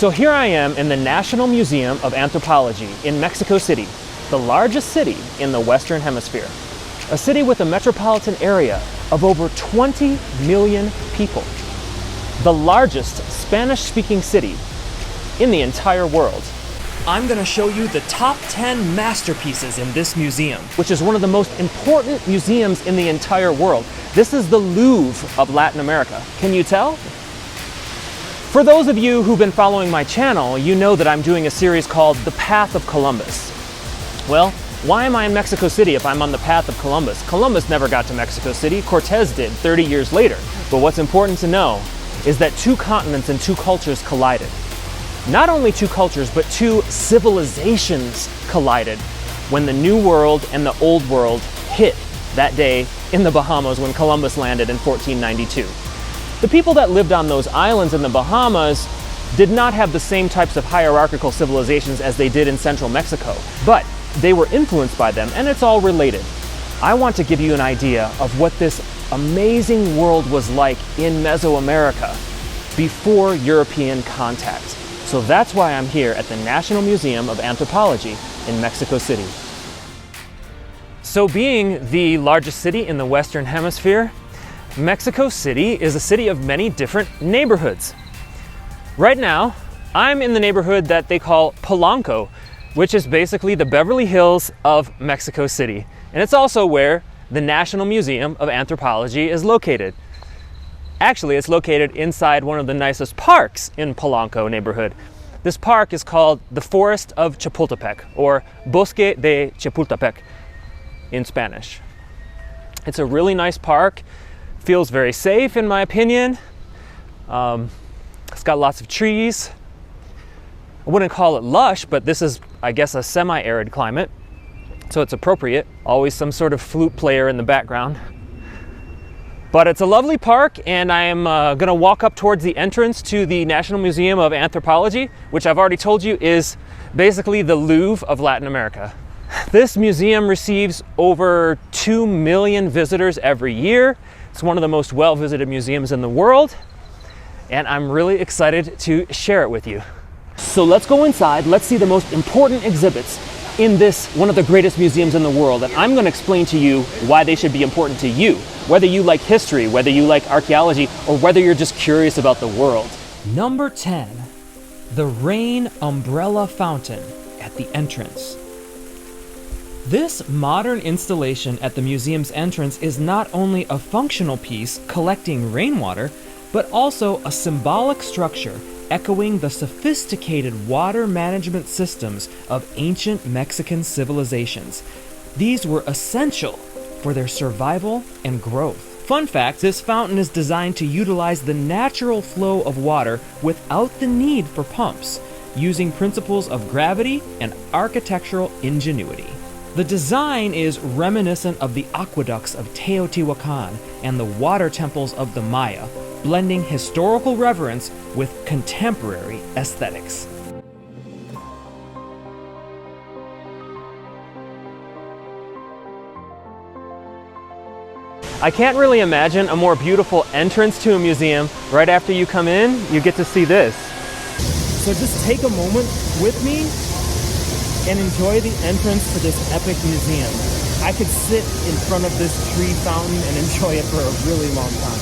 So here I am in the National Museum of Anthropology in Mexico City, the largest city in the Western Hemisphere. A city with a metropolitan area of over 20 million people. The largest Spanish-speaking city in the entire world. I'm gonna show you the top 10 masterpieces in this museum, which is one of the most important museums in the entire world. This is the Louvre of Latin America. Can you tell? For those of you who've been following my channel, you know that I'm doing a series called The Path of Columbus. Well, why am I in Mexico City if I'm on the path of Columbus? Columbus never got to Mexico City, Cortez did 30 years later. But what's important to know is that two continents and two cultures collided. Not only two cultures, but two civilizations collided when the New World and the Old World hit that day in the Bahamas when Columbus landed in 1492. The people that lived on those islands in the Bahamas did not have the same types of hierarchical civilizations as they did in central Mexico, but they were influenced by them, and it's all related. I want to give you an idea of what this amazing world was like in Mesoamerica before European contact. So that's why I'm here at the National Museum of Anthropology in Mexico City. So being the largest city in the Western Hemisphere, Mexico City is a city of many different neighborhoods. Right now, I'm in the neighborhood that they call Polanco, which is basically the Beverly Hills of Mexico City. And it's also where the National Museum of Anthropology is located. Actually, it's located inside one of the nicest parks in Polanco neighborhood. This park is called the Forest of Chapultepec, or Bosque de Chapultepec in Spanish. It's a really nice park. Feels very safe in my opinion. It's got lots of trees. I wouldn't call it lush, but this is, I guess, a semi-arid climate, so it's appropriate. Always some sort of flute player in the background. But it's a lovely park, and I am gonna walk up towards the entrance to the National Museum of Anthropology, which I've already told you is basically the Louvre of Latin America. This museum receives over 2 million visitors every year. It's one of the most well-visited museums in the world, and I'm really excited to share it with you. So let's go inside, let's see the most important exhibits in this, one of the greatest museums in the world, and I'm going to explain to you why they should be important to you, whether you like history, whether you like archaeology, or whether you're just curious about the world. Number 10, the Rain Umbrella Fountain at the entrance. This modern installation at the museum's entrance is not only a functional piece collecting rainwater, but also a symbolic structure echoing the sophisticated water management systems of ancient Mexican civilizations. These were essential for their survival and growth. Fun fact, this fountain is designed to utilize the natural flow of water without the need for pumps, using principles of gravity and architectural ingenuity. The design is reminiscent of the aqueducts of Teotihuacan and the water temples of the Maya, blending historical reverence with contemporary aesthetics. I can't really imagine a more beautiful entrance to a museum. Right after you come in, you get to see this. So just take a moment with me and enjoy the entrance to this epic museum. I could sit in front of this tree fountain and enjoy it for a really long time.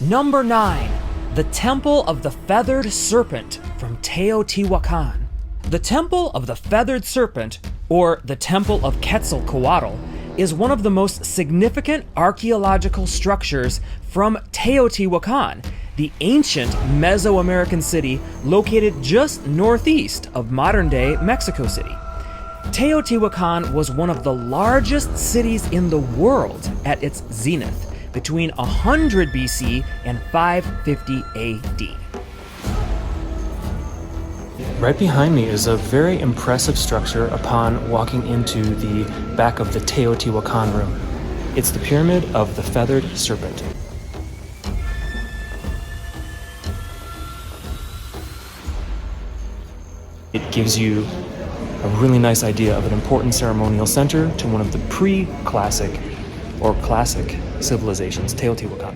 Number 9, the Temple of the Feathered Serpent from Teotihuacan. The Temple of the Feathered Serpent, or the Temple of Quetzalcoatl, is one of the most significant archaeological structures from Teotihuacan, the ancient Mesoamerican city located just northeast of modern-day Mexico City. Teotihuacan was one of the largest cities in the world at its zenith, between 100 BC and 550 AD. Right behind me is a very impressive structure upon walking into the back of the Teotihuacan room. It's the Pyramid of the Feathered Serpent. It gives you a really nice idea of an important ceremonial center to one of the pre-classic or classic civilizations, Teotihuacan.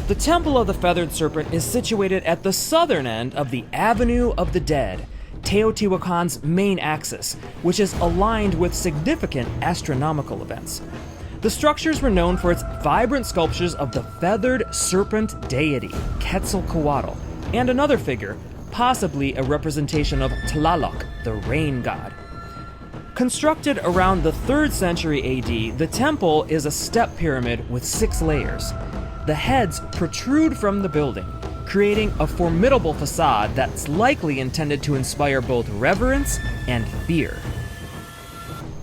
The Temple of the Feathered Serpent is situated at the southern end of the Avenue of the Dead, Teotihuacan's main axis, which is aligned with significant astronomical events. The structures were known for its vibrant sculptures of the feathered serpent deity, Quetzalcoatl, and another figure, possibly a representation of Tlaloc, the rain god. Constructed around the 3rd century AD, the temple is a step pyramid with 6 layers. The heads protrude from the building, creating a formidable facade that's likely intended to inspire both reverence and fear.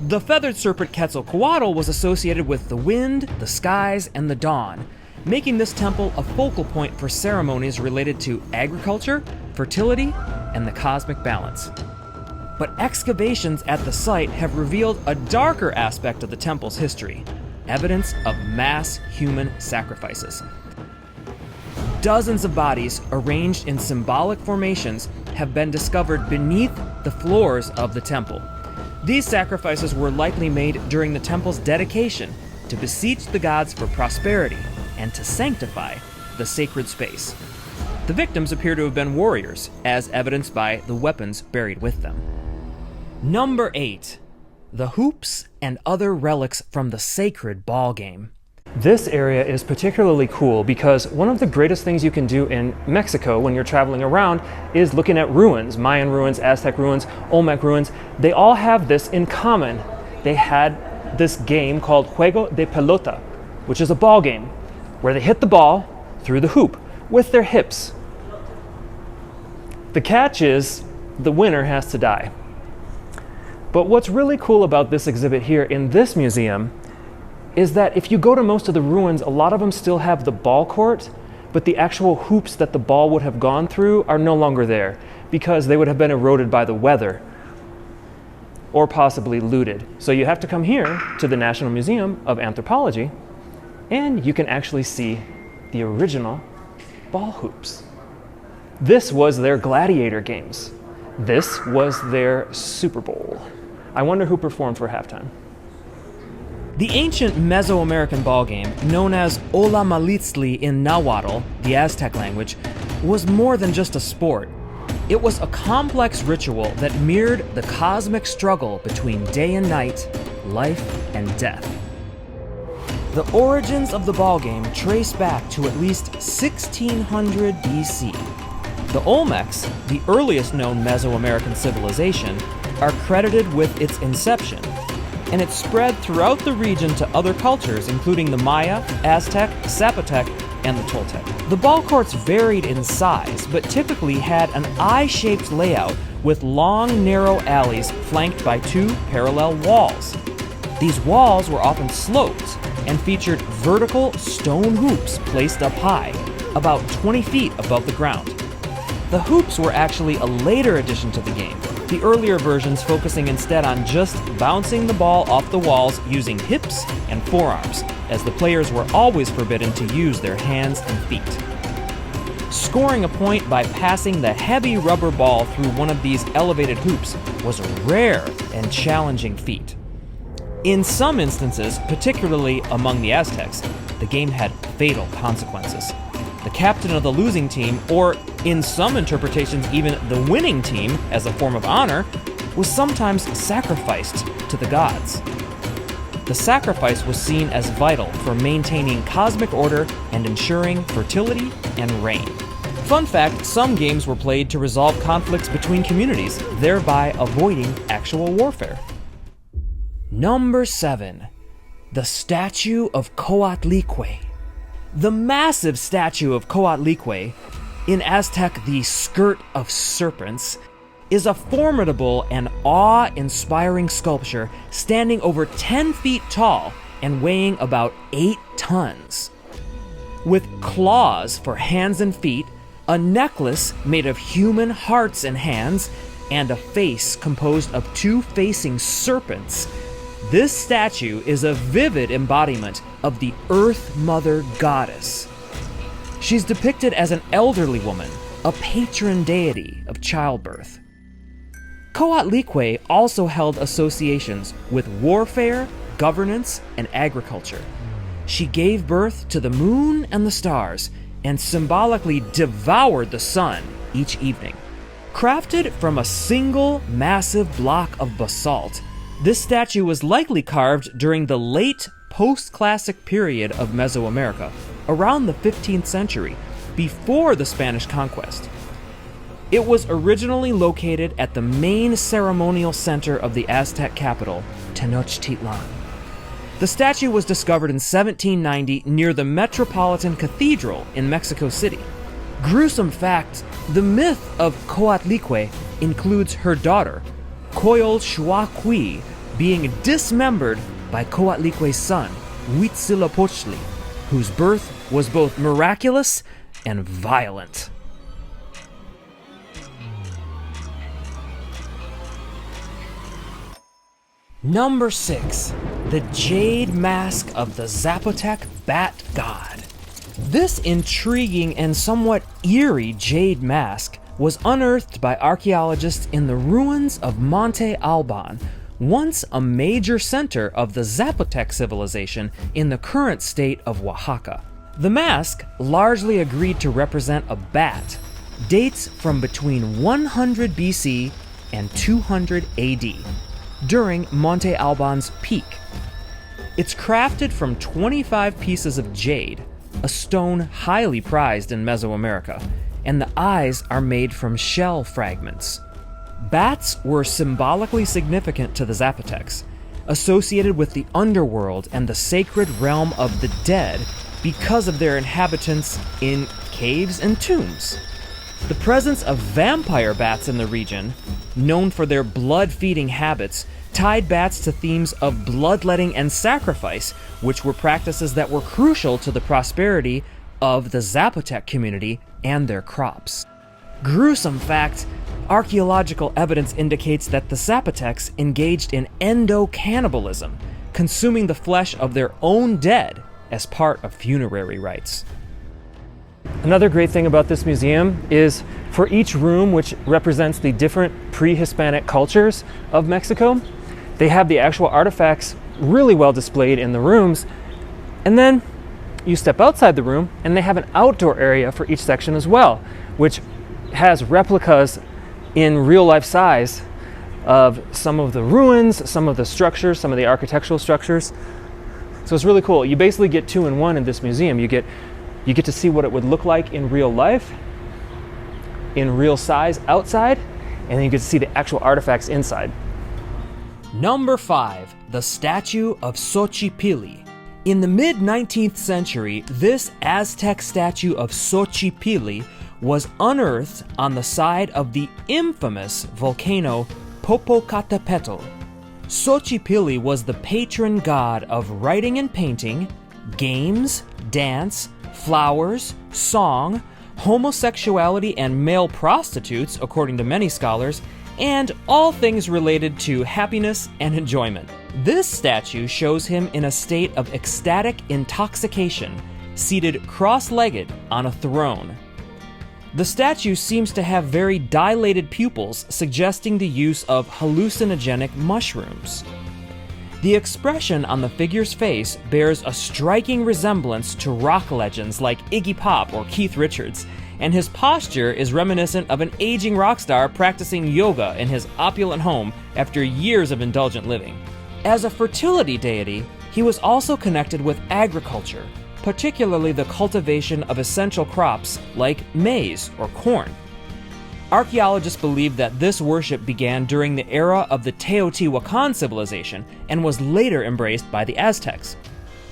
The feathered serpent Quetzalcoatl was associated with the wind, the skies, and the dawn, making this temple a focal point for ceremonies related to agriculture, fertility, and the cosmic balance. But excavations at the site have revealed a darker aspect of the temple's history, evidence of mass human sacrifices. Dozens of bodies arranged in symbolic formations have been discovered beneath the floors of the temple. These sacrifices were likely made during the temple's dedication to beseech the gods for prosperity and to sanctify the sacred space. The victims appear to have been warriors, as evidenced by the weapons buried with them. Number 8. The hoops and other relics from the sacred ball game. This area is particularly cool because one of the greatest things you can do in Mexico when you're traveling around is looking at ruins, Mayan ruins, Aztec ruins, Olmec ruins. They all have this in common. They had this game called Juego de Pelota, which is a ball game where they hit the ball through the hoop with their hips. The catch is the winner has to die. But what's really cool about this exhibit here in this museum is that if you go to most of the ruins, a lot of them still have the ball court, but the actual hoops that the ball would have gone through are no longer there because they would have been eroded by the weather or possibly looted. So you have to come here to the National Museum of Anthropology and you can actually see the original ball hoops. This was their gladiator games. This was their Super Bowl. I wonder who performed for halftime. The ancient Mesoamerican ball game, known as Olamalitzli in Nahuatl, the Aztec language, was more than just a sport. It was a complex ritual that mirrored the cosmic struggle between day and night, life and death. The origins of the ball game trace back to at least 1600 BC. The Olmecs, the earliest known Mesoamerican civilization, are credited with its inception, and it spread throughout the region to other cultures, including the Maya, Aztec, Zapotec, and the Toltec. The ball courts varied in size, but typically had an eye-shaped layout with long, narrow alleys flanked by 2 parallel walls. These walls were often sloped and featured vertical stone hoops placed up high, about 20 feet above the ground. The hoops were actually a later addition to the game, the earlier versions focusing instead on just bouncing the ball off the walls using hips and forearms, as the players were always forbidden to use their hands and feet. Scoring a point by passing the heavy rubber ball through one of these elevated hoops was a rare and challenging feat. In some instances, particularly among the Aztecs, the game had fatal consequences. The captain of the losing team, or in some interpretations even the winning team as a form of honor, was sometimes sacrificed to the gods. The sacrifice was seen as vital for maintaining cosmic order and ensuring fertility and rain. Fun fact, some games were played to resolve conflicts between communities, thereby avoiding actual warfare. Number 7. The Statue of Coatlicue. The massive statue of Coatlicue, in Aztec the Skirt of Serpents, is a formidable and awe-inspiring sculpture standing over 10 feet tall and weighing about 8 tons. With claws for hands and feet, a necklace made of human hearts and hands, and a face composed of 2 facing serpents, this statue is a vivid embodiment of the Earth Mother Goddess. She's depicted as an elderly woman, a patron deity of childbirth. Coatlicue also held associations with warfare, governance, and agriculture. She gave birth to the moon and the stars, and symbolically devoured the sun each evening. Crafted from a single massive block of basalt, this statue was likely carved during the late post-classic period of Mesoamerica, around the 15th century, before the Spanish conquest. It was originally located at the main ceremonial center of the Aztec capital, Tenochtitlan. The statue was discovered in 1790 near the Metropolitan Cathedral in Mexico City. Gruesome fact, the myth of Coatlicue includes her daughter, Coyolxauhqui, being dismembered by Coatlicue's son, Huitzilopochtli, whose birth was both miraculous and violent. Number 6. The Jade Mask of the Zapotec Bat God. This intriguing and somewhat eerie jade mask was unearthed by archaeologists in the ruins of Monte Alban, once a major center of the Zapotec civilization in the current state of Oaxaca. The mask, largely agreed to represent a bat, dates from between 100 BC and 200 AD, during Monte Alban's peak. It's crafted from 25 pieces of jade, a stone highly prized in Mesoamerica, and the eyes are made from shell fragments. Bats were symbolically significant to the Zapotecs, associated with the underworld and the sacred realm of the dead because of their inhabitants in caves and tombs. The presence of vampire bats in the region, known for their blood-feeding habits, tied bats to themes of bloodletting and sacrifice, which were practices that were crucial to the prosperity of the Zapotec community and their crops. Gruesome fact, archaeological evidence indicates that the Zapotecs engaged in endo-cannibalism, consuming the flesh of their own dead as part of funerary rites. Another great thing about this museum is for each room, which represents the different pre-Hispanic cultures of Mexico, they have the actual artifacts really well displayed in the rooms. And then you step outside the room and they have an outdoor area for each section as well, which has replicas in real life size of some of the ruins, some of the structures, some of the architectural structures. So it's really cool. You basically get 2 in 1 in this museum. You get to see what it would look like in real life, in real size outside, and then you get to see the actual artifacts inside. Number 5. The Statue of Xochipilli. In the mid-19th century, this Aztec statue of Xochipilli was unearthed on the side of the infamous volcano Popocatépetl. Xochipilli was the patron god of writing and painting, games, dance, flowers, song, homosexuality and male prostitutes, according to many scholars, and all things related to happiness and enjoyment. This statue shows him in a state of ecstatic intoxication, seated cross-legged on a throne. The statue seems to have very dilated pupils, suggesting the use of hallucinogenic mushrooms. The expression on the figure's face bears a striking resemblance to rock legends like Iggy Pop or Keith Richards, and his posture is reminiscent of an aging rock star practicing yoga in his opulent home after years of indulgent living. As a fertility deity, he was also connected with agriculture, particularly the cultivation of essential crops like maize or corn. Archaeologists believe that this worship began during the era of the Teotihuacan civilization and was later embraced by the Aztecs.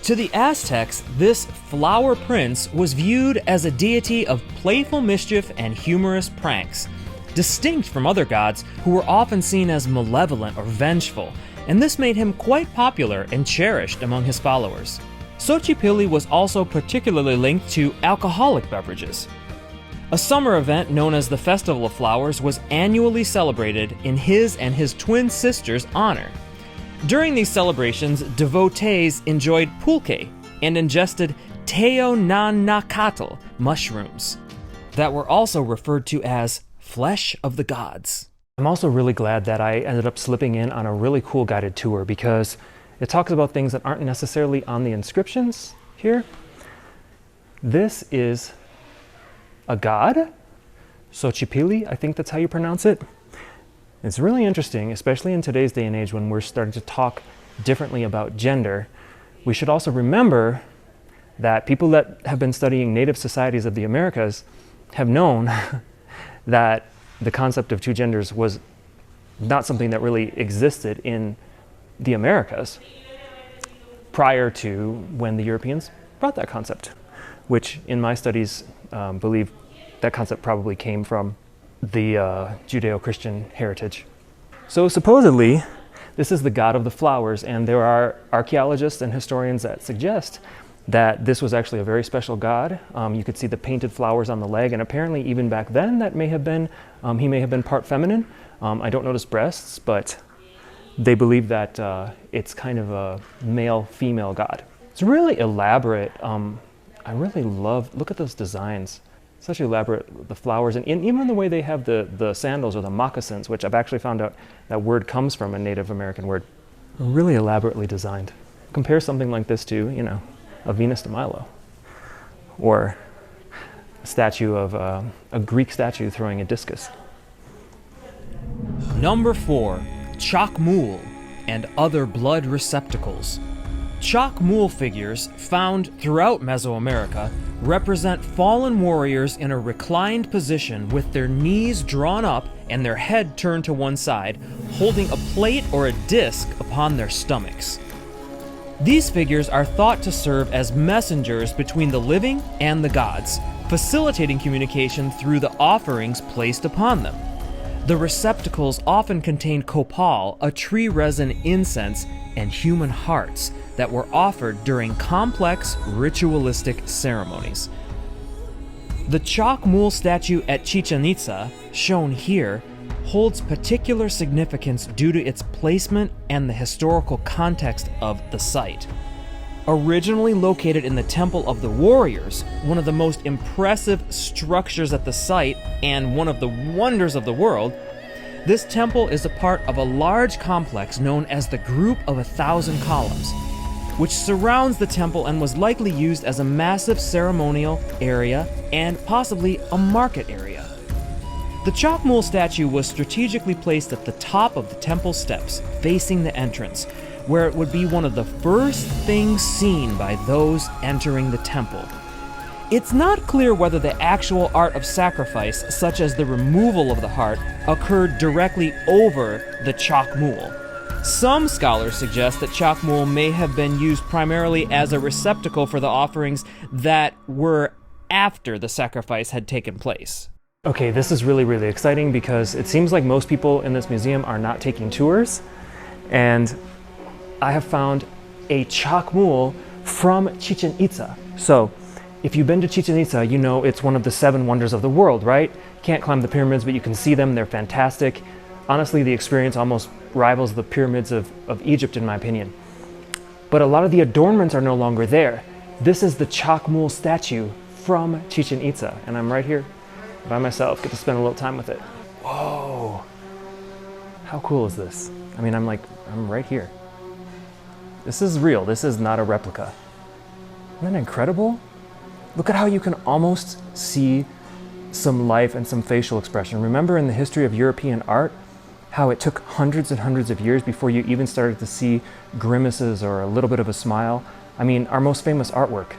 To the Aztecs, this flower prince was viewed as a deity of playful mischief and humorous pranks, distinct from other gods who were often seen as malevolent or vengeful, and this made him quite popular and cherished among his followers. Xochipilli was also particularly linked to alcoholic beverages. A summer event known as the Festival of Flowers was annually celebrated in his and his twin sister's honor. During these celebrations, devotees enjoyed pulque and ingested teonanacatl mushrooms that were also referred to as flesh of the gods. I'm also really glad that I ended up slipping in on a really cool guided tour because it talks about things that aren't necessarily on the inscriptions here. This is a god, Xochipilli, I think that's how you pronounce it. It's really interesting, especially in today's day and age when we're starting to talk differently about gender. We should also remember that people that have been studying native societies of the Americas have known that the concept of two genders was not something that really existed in the Americas prior to when the Europeans brought that concept, which in my studies believe that concept probably came from the Judeo-Christian heritage. So supposedly, this is the god of the flowers, and there are archaeologists and historians that suggest that this was actually a very special god. You could see the painted flowers on the leg, and apparently even back then that may have been, he may have been part feminine. I don't notice breasts, but they believe that it's kind of a male-female god. It's really elaborate. I really love, look at those designs. Such elaborate, the flowers, and even the way they have the sandals or the moccasins, which I've actually found out that word comes from a Native American word. Really elaborately designed. Compare something like this to, you know, a Venus de Milo, or a statue of a Greek statue throwing a discus. Number 4. Chalk Mule and other blood receptacles. Chalk mule figures found throughout Mesoamerica represent fallen warriors in a reclined position with their knees drawn up and their head turned to one side, holding a plate or a disc upon their stomachs. These figures are thought to serve as messengers between the living and the gods, facilitating communication through the offerings placed upon them. The receptacles often contained copal, a tree resin incense, and human hearts that were offered during complex ritualistic ceremonies. The chalk mule statue at Chichen Itza, shown here, holds particular significance due to its placement and the historical context of the site. Originally located in the Temple of the Warriors, one of the most impressive structures at the site and one of the wonders of the world, this temple is a part of a large complex known as the Group of 1,000 Columns, which surrounds the temple and was likely used as a massive ceremonial area and possibly a market area. The chalk mule statue was strategically placed at the top of the temple steps, facing the entrance, where it would be one of the first things seen by those entering the temple. It's not clear whether the actual art of sacrifice, such as the removal of the heart, occurred directly over the chalk mule. Some scholars suggest that chalk mule may have been used primarily as a receptacle for the offerings that were after the sacrifice had taken place. Okay, this is really, really exciting because it seems like most people in this museum are not taking tours, and I have found a chalk mule from Chichen Itza. So, if you've been to Chichen Itza, you know it's one of the 7 wonders of the world, right? Can't climb the pyramids, but you can see them, they're fantastic. Honestly, the experience almost rivals the pyramids of Egypt, in my opinion. But a lot of the adornments are no longer there. This is the chalk mule statue from Chichen Itza, and I'm right here by myself, get to spend a little time with it. Whoa, how cool is this? I mean, I'm right here. This is real, this is not a replica. Isn't that incredible? Look at how you can almost see some life and some facial expression. Remember in the history of European art, how it took hundreds and hundreds of years before you even started to see grimaces or a little bit of a smile? I mean, our most famous artwork,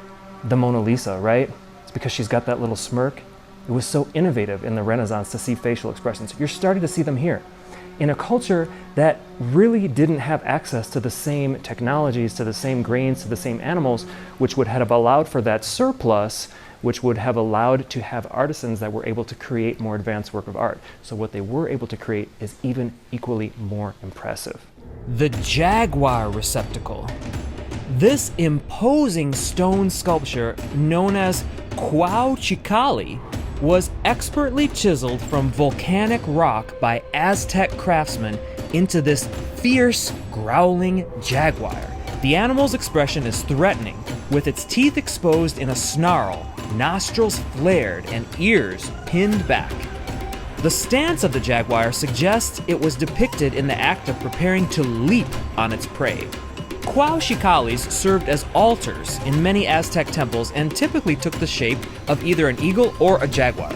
the Mona Lisa, right? It's because she's got that little smirk. It was so innovative in the Renaissance to see facial expressions. You're starting to see them here. In a culture that really didn't have access to the same technologies, to the same grains, to the same animals, which would have allowed for that surplus, which would have allowed to have artisans that were able to create more advanced work of art. So what they were able to create is even equally more impressive. The jaguar receptacle. This imposing stone sculpture, known as Cuauhchicalli, was expertly chiseled from volcanic rock by Aztec craftsmen into this fierce, growling jaguar. The animal's expression is threatening, with its teeth exposed in a snarl, nostrils flared, and ears pinned back. The stance of the jaguar suggests it was depicted in the act of preparing to leap on its prey. Cuauhxicallis served as altars in many Aztec temples and typically took the shape of either an eagle or a jaguar.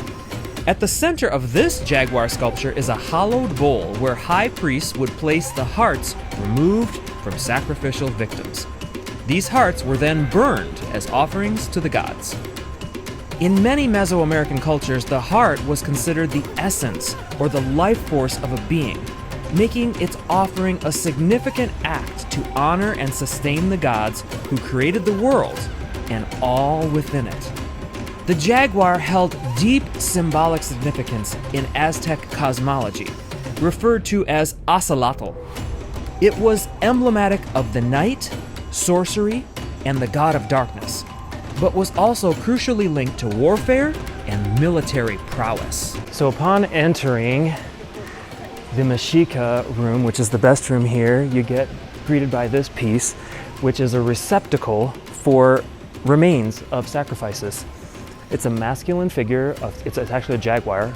At the center of this jaguar sculpture is a hollowed bowl where high priests would place the hearts removed from sacrificial victims. These hearts were then burned as offerings to the gods. In many Mesoamerican cultures, the heart was considered the essence or the life force of a being, making its offering a significant act to honor and sustain the gods who created the world and all within it. The jaguar held deep symbolic significance in Aztec cosmology, referred to as Ocelotl. It was emblematic of the night, sorcery, and the god of darkness, but was also crucially linked to warfare and military prowess. So upon entering the Mexica room, which is the best room here, you get greeted by this piece, which is a receptacle for remains of sacrifices. It's a masculine figure of, it's actually a jaguar.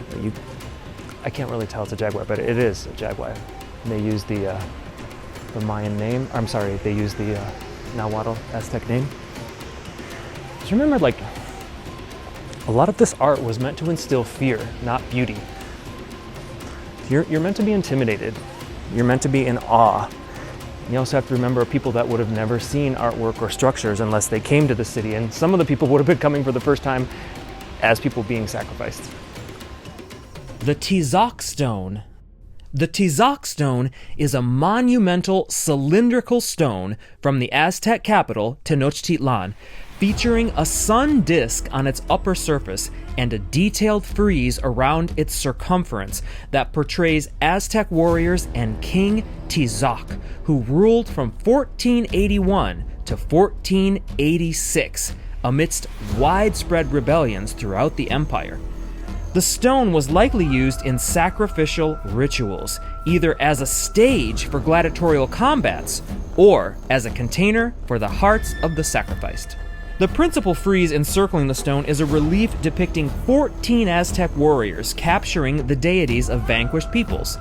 I can't really tell it's a jaguar, but it is a jaguar. And they use the Mayan name, I'm sorry, they use the Nahuatl Aztec name. Just remember, like, a lot of this art was meant to instill fear, not beauty. You're meant to be intimidated. You're meant to be in awe. You also have to remember people that would have never seen artwork or structures unless they came to the city, and some of the people would have been coming for the first time as people being sacrificed. The Tizoc Stone. The Tizoc Stone is a monumental cylindrical stone from the Aztec capital, Tenochtitlan, featuring a sun disk on its upper surface and a detailed frieze around its circumference that portrays Aztec warriors and King Tizoc, who ruled from 1481 to 1486 amidst widespread rebellions throughout the empire. The stone was likely used in sacrificial rituals, either as a stage for gladiatorial combats or as a container for the hearts of the sacrificed. The principal frieze encircling the stone is a relief depicting 14 Aztec warriors capturing the deities of vanquished peoples.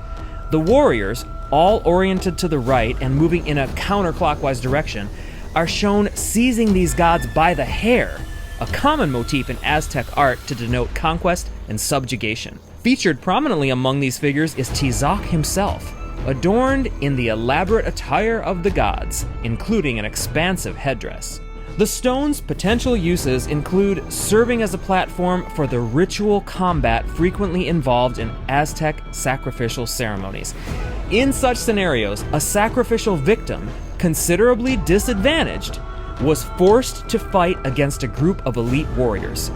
The warriors, all oriented to the right and moving in a counterclockwise direction, are shown seizing these gods by the hair, a common motif in Aztec art to denote conquest and subjugation. Featured prominently among these figures is Tizoc himself, adorned in the elaborate attire of the gods, including an expansive headdress. The stone's potential uses include serving as a platform for the ritual combat frequently involved in Aztec sacrificial ceremonies. In such scenarios, a sacrificial victim, considerably disadvantaged, was forced to fight against a group of elite warriors.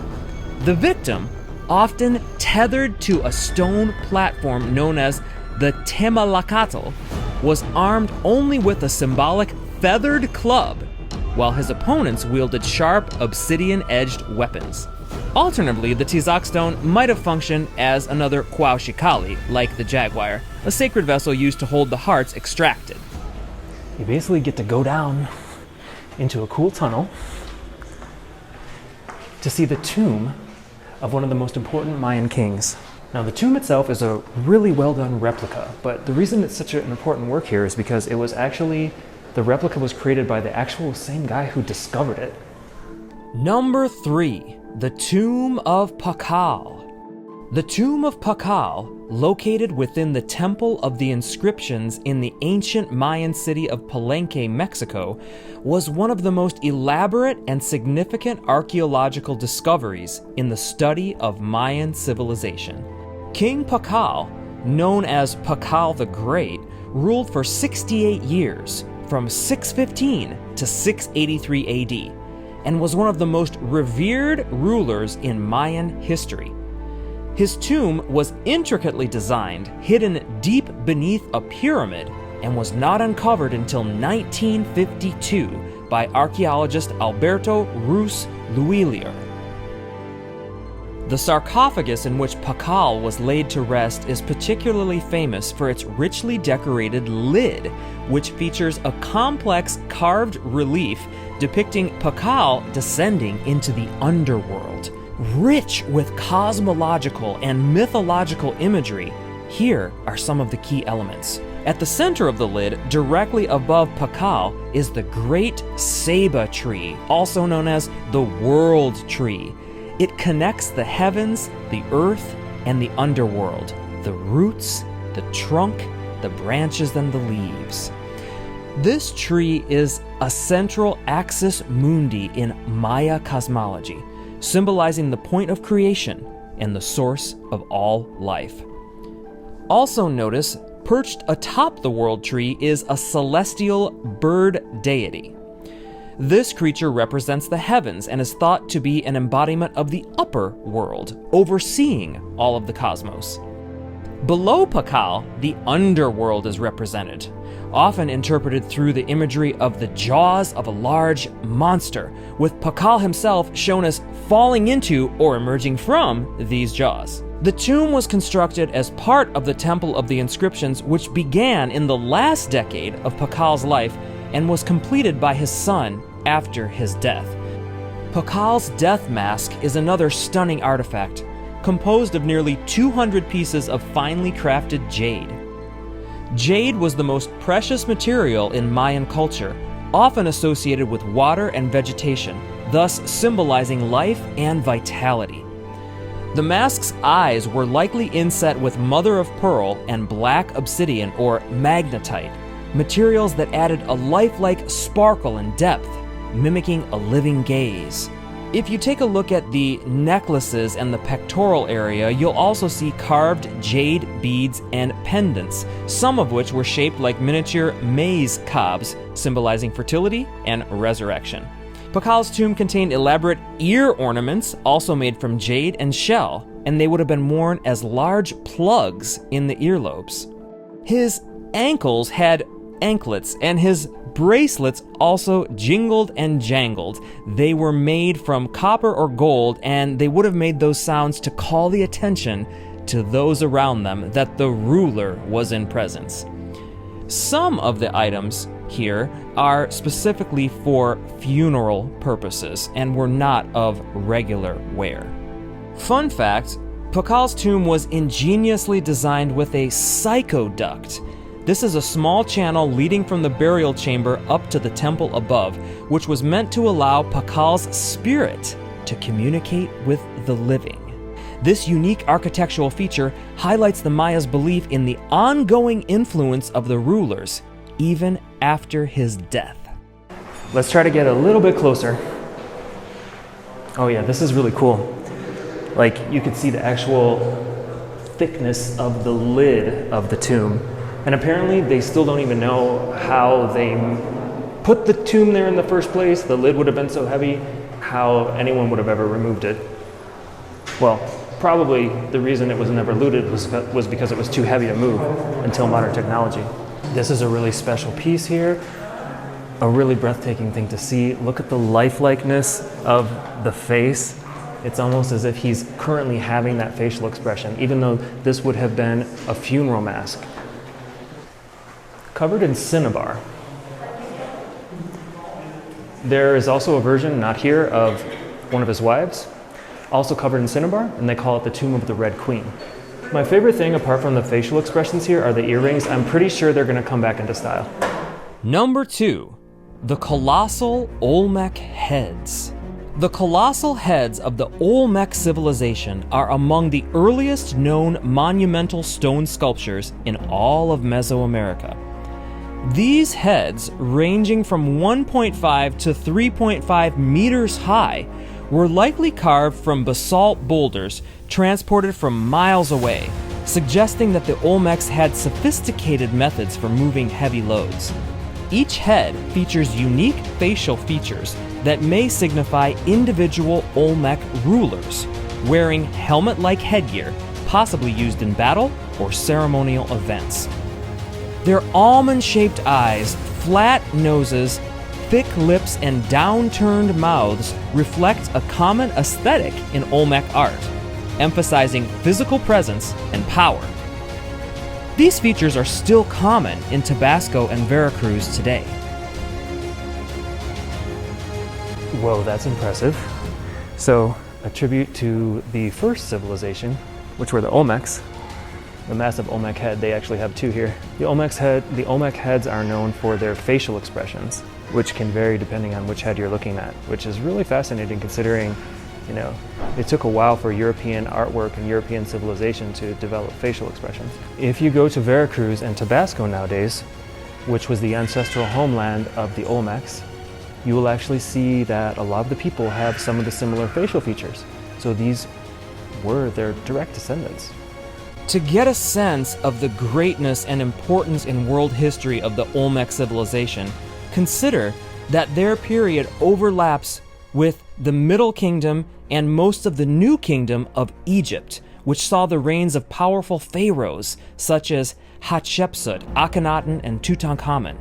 The victim, often tethered to a stone platform known as the Temalacatl, was armed only with a symbolic feathered club, while his opponents wielded sharp, obsidian-edged weapons. Alternatively, the Tizoc stone might have functioned as another Cuauhxicalli, like the jaguar, a sacred vessel used to hold the hearts extracted. You basically get to go down into a cool tunnel to see the tomb of one of the most important Mayan kings. Now, the tomb itself is a really well done replica, but the reason it's such an important work here is because it was actually, the replica was created by the actual same guy who discovered it. Number 3, the Tomb of Pakal. The Tomb of Pakal, located within the Temple of the Inscriptions in the ancient Mayan city of Palenque, Mexico, was one of the most elaborate and significant archaeological discoveries in the study of Mayan civilization. King Pakal, known as Pakal the Great, ruled for 68 years, from 615 to 683 AD, and was one of the most revered rulers in Mayan history. His tomb was intricately designed, hidden deep beneath a pyramid, and was not uncovered until 1952 by archaeologist Alberto Ruz Luilier. The sarcophagus in which Pakal was laid to rest is particularly famous for its richly decorated lid, which features a complex carved relief depicting Pakal descending into the underworld. Rich with cosmological and mythological imagery, Here are some of the key elements. At the center of the lid, directly above Pakal, is the Great Ceiba tree, also known as the World Tree. It connects the heavens, the earth, and the underworld, the roots, the trunk, the branches, and the leaves. This tree is a central axis mundi in Maya cosmology, symbolizing the point of creation and the source of all life. Also notice, perched atop the world tree is a celestial bird deity. This creature represents the heavens and is thought to be an embodiment of the upper world, overseeing all of the cosmos. Below Pakal, the underworld is represented, often interpreted through the imagery of the jaws of a large monster, with Pakal himself shown as falling into or emerging from these jaws. The tomb was constructed as part of the Temple of the Inscriptions, which began in the last decade of Pakal's life and was completed by his son after his death. Pakal's death mask is another stunning artifact, composed of nearly 200 pieces of finely crafted jade. Jade was the most precious material in Mayan culture, often associated with water and vegetation, thus symbolizing life and vitality. The mask's eyes were likely inset with mother of pearl and black obsidian or magnetite, materials that added a lifelike sparkle and depth, mimicking a living gaze. If you take a look at the necklaces and the pectoral area, you'll also see carved jade beads and pendants, some of which were shaped like miniature maize cobs, symbolizing fertility and resurrection. Pakal's tomb contained elaborate ear ornaments, also made from jade and shell, and they would have been worn as large plugs in the earlobes. His ankles had anklets, and his bracelets also jingled and jangled. They were made from copper or gold, and they would have made those sounds to call the attention to those around them that the ruler was in presence. Some of the items here are specifically for funeral purposes and were not of regular wear. Fun fact, Pakal's tomb was ingeniously designed with a psychoduct. This is a small channel leading from the burial chamber up to the temple above, which was meant to allow Pakal's spirit to communicate with the living. This unique architectural feature highlights the Mayas' belief in the ongoing influence of the rulers, even after his death. Let's try to get a little bit closer. Oh yeah, this is really cool. Like, you could see the actual thickness of the lid of the tomb. And apparently they still don't even know how they put the tomb there in the first place. The lid would have been so heavy, how anyone would have ever removed it. Well, probably the reason it was never looted was because it was too heavy to move until modern technology. This is a really special piece here, a really breathtaking thing to see. Look at the lifelikeness of the face. It's almost as if he's currently having that facial expression, even though this would have been a funeral mask. Covered in cinnabar. There is also a version, not here, of one of his wives, also covered in cinnabar, and they call it the Tomb of the Red Queen. My favorite thing, apart from the facial expressions here, are the earrings. I'm pretty sure they're going to come back into style. Number 2, the colossal Olmec heads. The colossal heads of the Olmec civilization are among the earliest known monumental stone sculptures in all of Mesoamerica. These heads, ranging from 1.5 to 3.5 meters high, were likely carved from basalt boulders transported from miles away, suggesting that the Olmecs had sophisticated methods for moving heavy loads. Each head features unique facial features that may signify individual Olmec rulers, wearing helmet-like headgear, possibly used in battle or ceremonial events. Their almond-shaped eyes, flat noses, thick lips, and downturned mouths reflect a common aesthetic in Olmec art, emphasizing physical presence and power. These features are still common in Tabasco and Veracruz today. Whoa, that's impressive. So, a tribute to the first civilization, which were the Olmecs. the massive Olmec head. They actually have two here. The Olmec heads are known for their facial expressions, which can vary depending on which head you're looking at, which is really fascinating considering, you know, it took a while for European artwork and European civilization to develop facial expressions. If you go to Veracruz and Tabasco nowadays, which was the ancestral homeland of the Olmecs, you will actually see that a lot of the people have some of the similar facial features. So these were their direct descendants. To get a sense of the greatness and importance in world history of the Olmec civilization, consider that their period overlaps with the Middle Kingdom and most of the New Kingdom of Egypt, which saw the reigns of powerful pharaohs such as Hatshepsut, Akhenaten, and Tutankhamun.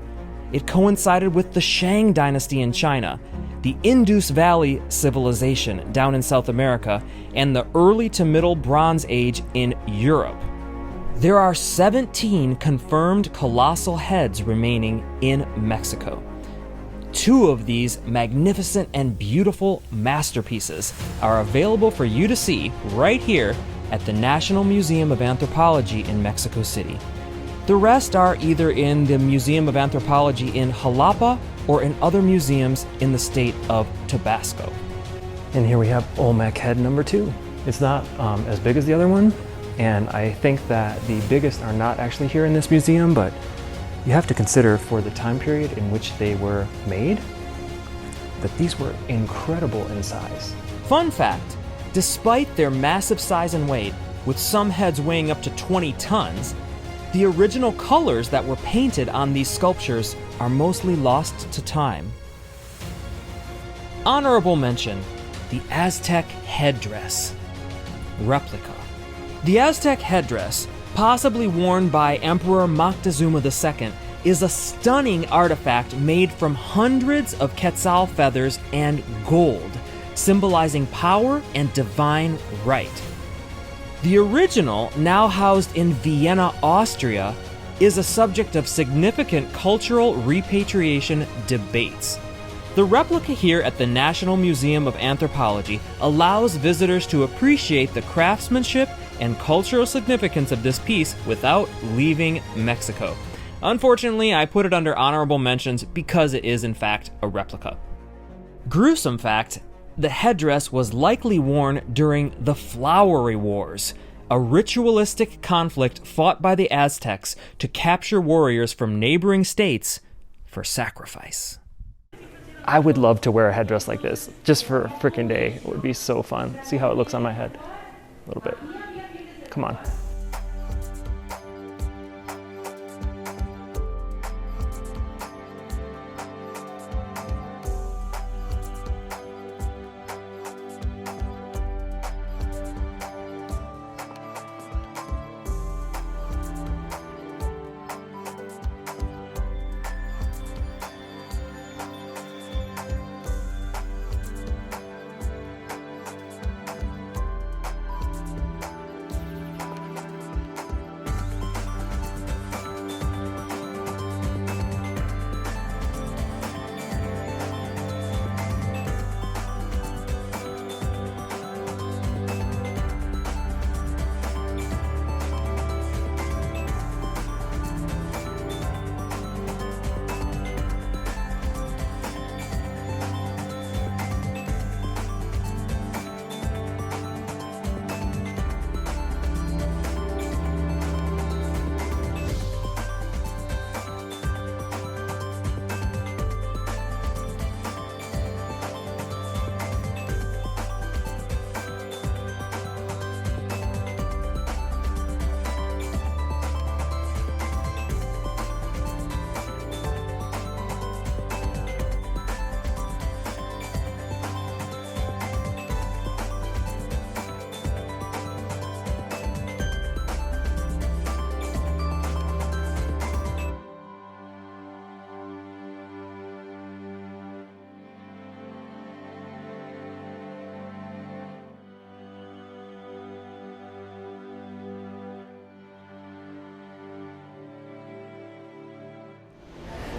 It coincided with the Shang dynasty in China, the Indus Valley civilization down in South America, and the early to middle Bronze Age in Europe. There are 17 confirmed colossal heads remaining in Mexico. 2 of these magnificent and beautiful masterpieces are available for you to see right here at the National Museum of Anthropology in Mexico City. The rest are either in the Museum of Anthropology in Jalapa or in other museums in the state of Tabasco. And here we have Olmec head number 2. It's not as big as the other one, and I think that the biggest are not actually here in this museum, but you have to consider for the time period in which they were made that these were incredible in size. Fun fact, despite their massive size and weight, with some heads weighing up to 20 tons, the original colors that were painted on these sculptures are mostly lost to time. Honorable mention, the Aztec headdress. Replica. The Aztec headdress, possibly worn by Emperor Moctezuma II, is a stunning artifact made from hundreds of quetzal feathers and gold, symbolizing power and divine right. The original, now housed in Vienna, Austria, is a subject of significant cultural repatriation debates. The replica here at the National Museum of Anthropology allows visitors to appreciate the craftsmanship and cultural significance of this piece without leaving Mexico. Unfortunately, I put it under honorable mentions because it is in fact a replica. Gruesome fact, the headdress was likely worn during the Flowery Wars, a ritualistic conflict fought by the Aztecs to capture warriors from neighboring states for sacrifice. I would love to wear a headdress like this, just for a freaking day. It would be so fun. See how it looks on my head? A little bit. Come on.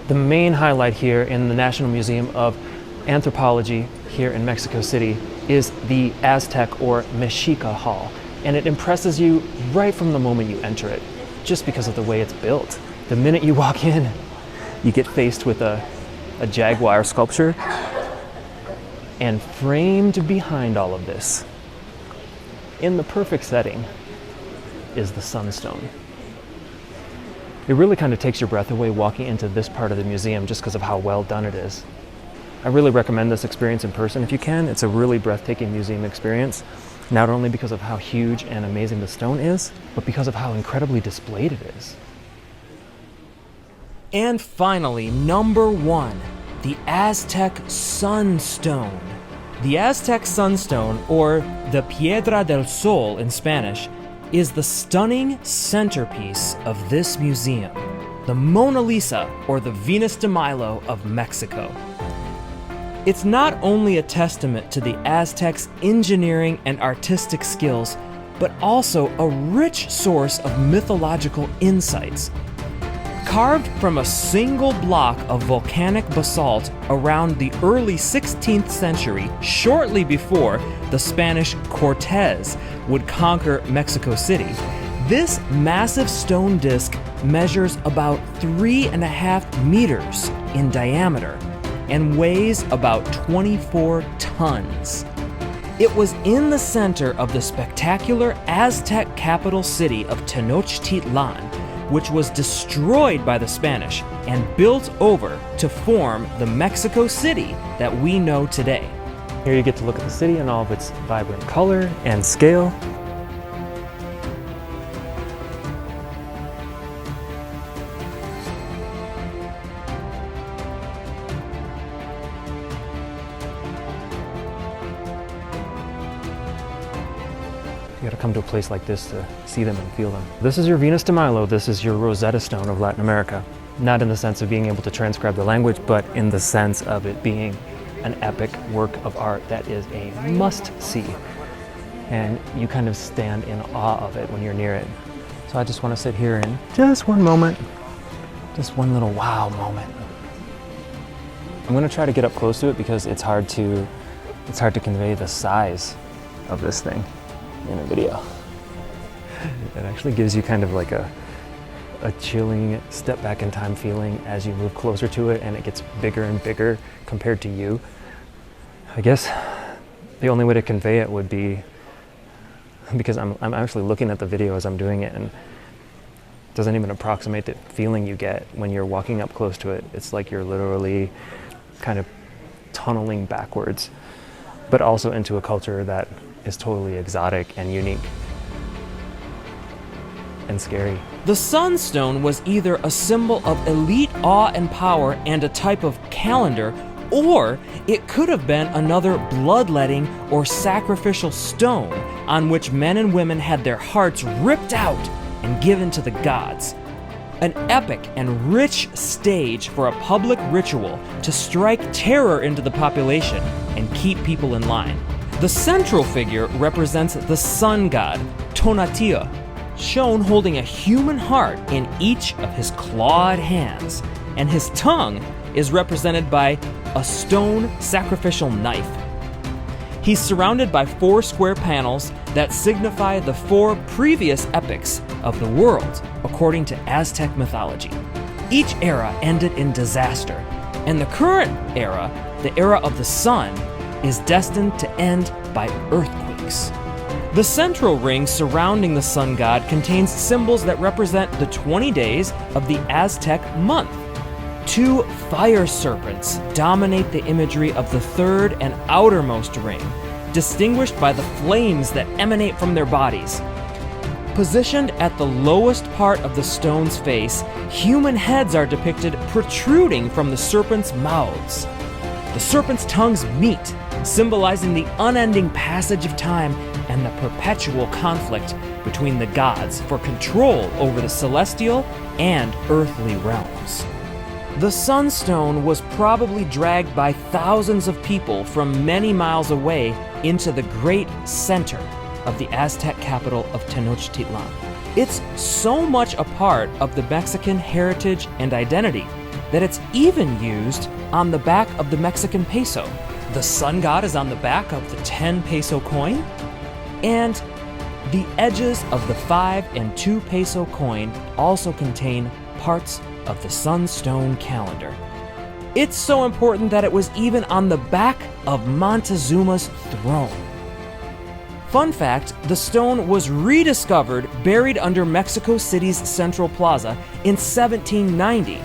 The main highlight here in the National Museum of Anthropology here in Mexico City is the Aztec or Mexica Hall. and it impresses you right from the moment you enter it, just because of the way it's built. The minute you walk in, you get faced with a jaguar sculpture, and framed behind all of this, in the perfect setting, is the sunstone. It really kind of takes your breath away walking into this part of the museum just because of how well done it is. I really recommend this experience in person if you can. It's a really breathtaking museum experience, not only because of how huge and amazing the stone is, but because of how incredibly displayed it is. And finally, number 1, the Aztec Sunstone. The Aztec Sunstone, or the Piedra del Sol in Spanish, is the stunning centerpiece of this museum, the Mona Lisa, or the Venus de Milo of Mexico. It's not only a testament to the Aztecs' engineering and artistic skills, but also a rich source of mythological insights. Carved from a single block of volcanic basalt around the early 16th century, shortly before the Spanish Cortez would conquer Mexico City, this massive stone disc measures about 3.5 meters in diameter and weighs about 24 tons. It was in the center of the spectacular Aztec capital city of Tenochtitlan, which was destroyed by the Spanish and built over to form the Mexico City that we know today. Here you get to look at the city in all of its vibrant color and scale. You gotta come to a place like this to see them and feel them. This is your Venus de Milo. This is your Rosetta Stone of Latin America. Not in the sense of being able to transcribe the language, but in the sense of it being an epic work of art that is a must-see. And you kind of stand in awe of it when you're near it. So I just want to sit here and just one moment, just one little wow moment. I'm gonna try to get up close to it because it's hard to convey the size of this thing in a video. It actually gives you kind of like a chilling step back in time feeling as you move closer to it, and it gets bigger and bigger compared to you. I guess the only way to convey it would be, because I'm actually looking at the video as I'm doing it, and it doesn't even approximate the feeling you get when you're walking up close to it. It's like you're literally kind of tunneling backwards, but also into a culture that is totally exotic and unique and scary. The Sunstone was either a symbol of elite awe and power and a type of calendar, or it could have been another bloodletting or sacrificial stone on which men and women had their hearts ripped out and given to the gods. An epic and rich stage for a public ritual to strike terror into the population and keep people in line. The central figure represents the sun god, Tonatiuh, shown holding a human heart in each of his clawed hands, and his tongue is represented by a stone sacrificial knife. He's surrounded by 4 square panels that signify the 4 previous epochs of the world, according to Aztec mythology. Each era ended in disaster, and the current era, the era of the sun, is destined to end by earthquakes. The central ring surrounding the sun god contains symbols that represent the 20 days of the Aztec month. 2 fire serpents dominate the imagery of the third and outermost ring, distinguished by the flames that emanate from their bodies. Positioned at the lowest part of the stone's face, human heads are depicted protruding from the serpents' mouths. The serpents' tongues meet, symbolizing the unending passage of time and the perpetual conflict between the gods for control over the celestial and earthly realms. The Sunstone was probably dragged by thousands of people from many miles away into the great center of the Aztec capital of Tenochtitlan. It's so much a part of the Mexican heritage and identity that it's even used on the back of the Mexican peso. The sun god is on the back of the 10 peso coin, and The edges of the 5 and 2 peso coin also contain parts of the Sunstone calendar. It's so important that it was even on the back of Montezuma's throne. Fun fact, the stone was rediscovered buried under Mexico City's Central Plaza in 1790.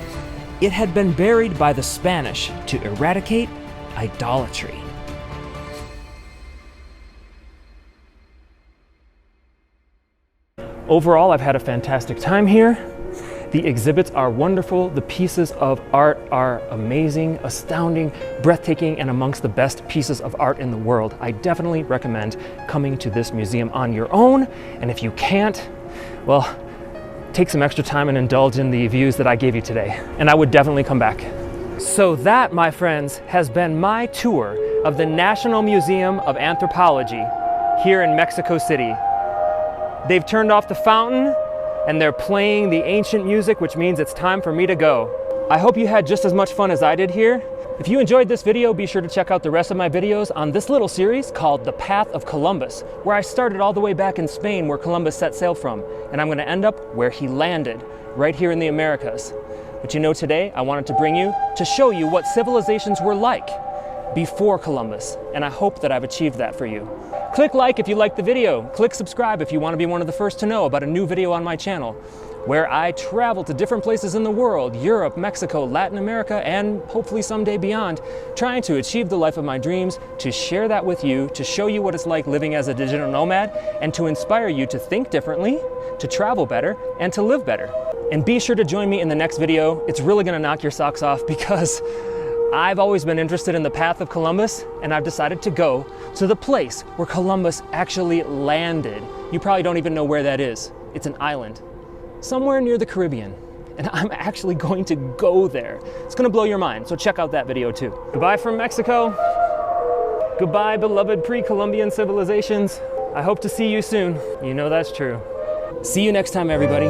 It had been buried by the Spanish to eradicate idolatry. Overall, I've had a fantastic time here. The exhibits are wonderful. The pieces of art are amazing, astounding, breathtaking, and amongst the best pieces of art in the world. I definitely recommend coming to this museum on your own. And if you can't, well, take some extra time and indulge in the views that I gave you today. And I would definitely come back. So that, my friends, has been my tour of the National Museum of Anthropology here in Mexico City. They've turned off the fountain and they're playing the ancient music, which means it's time for me to go. I hope you had just as much fun as I did here. If you enjoyed this video, be sure to check out the rest of my videos on this little series called The Path of Columbus, where I started all the way back in Spain where Columbus set sail from, and I'm gonna end up where he landed, right here in the Americas. But you know, today I wanted to bring you to show you what civilizations were like before Columbus, and I hope that I've achieved that for you. Click like if you liked the video. Click subscribe if you want to be one of the first to know about a new video on my channel, where I travel to different places in the world, Europe, Mexico, Latin America, and hopefully someday beyond, trying to achieve the life of my dreams, to share that with you, to show you what it's like living as a digital nomad, and to inspire you to think differently, to travel better, and to live better. And be sure to join me in the next video. It's really gonna knock your socks off because I've always been interested in the path of Columbus, and I've decided to go to the place where Columbus actually landed. You probably don't even know where that is. It's an island, somewhere near the Caribbean, and I'm actually going to go there. It's gonna blow your mind, so check out that video too. Goodbye from Mexico. Goodbye, beloved pre-Columbian civilizations. I hope to see you soon. You know that's true. See you next time, everybody.